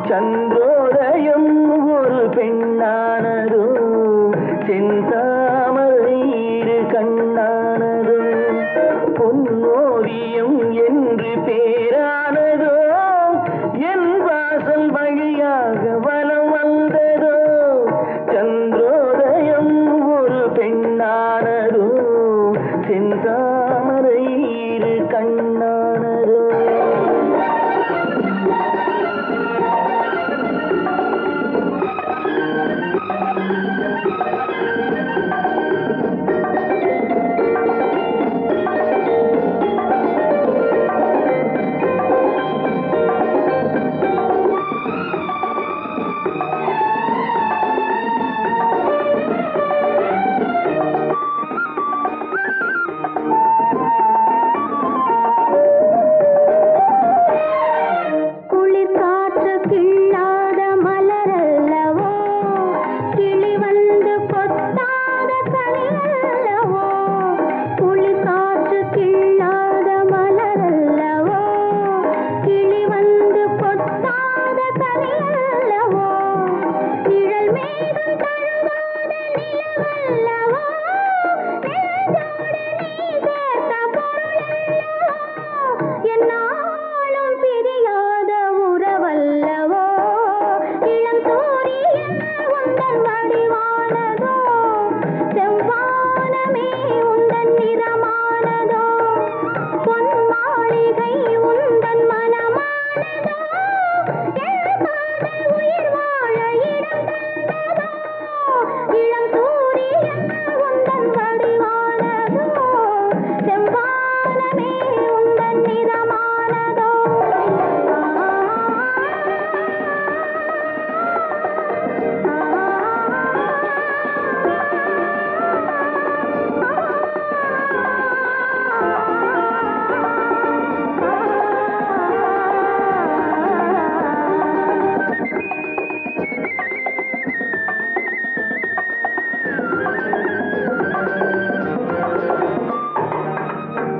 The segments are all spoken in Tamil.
சந்திரோதயம் ஒரு பெண்ணானதோ செந்தாமரை இரு கண்ணானதோ பொன்னோவியம் என்று பேரானதோ என் வாசல் வழியாக வலம் வந்ததோ சந்திரோதயம் ஒரு பெண்ணானதோ செந்தாமரை இரு கண்ணானதோ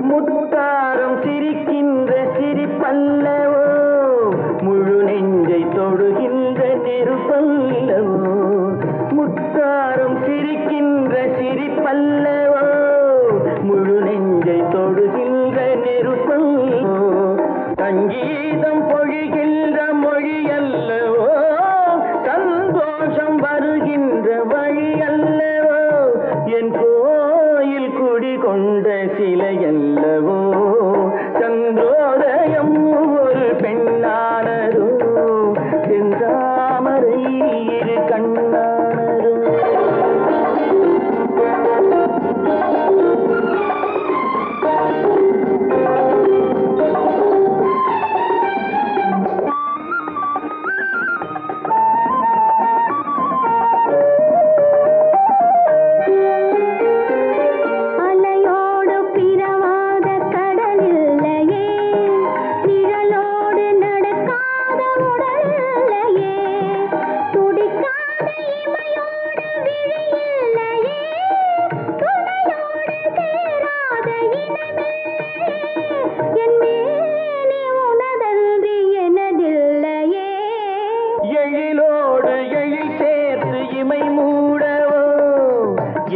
முத்தாரம் சிரிக்கின்ற சிரிப்பல்லவோ முழு நெஞ்சை தொடுகின்ற நெருப்பல்லவோ முத்தாரம் சிரிக்கின்ற சிரிப்பல்லவோ முழு நெஞ்சை தொடுகின்ற நெருப்பல்லவோ சங்கீதம் பொழிகின்ற மொழி அல்லவோ சந்தோஷம் வருகின்ற வழி அல்லவோ என் கோயில் குடி கொண்ட சிலையல்லவோ சந்திரோதயம் ஒரு பெண்ணானதோ செந்தாமரை இரு கண்ணானதோ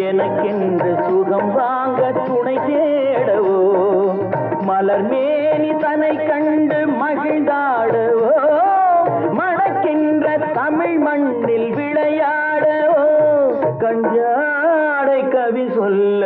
எனக்கென்று சுகம் வாங்க துணை தேடவோ மலர் மேனி தன்னை கண்டு மகிழ்ந்தாடவோ மணக்கின்ற தமிழ் மண்ணில் விளையாடவோ கஞ்சாடை கவி சொல்ல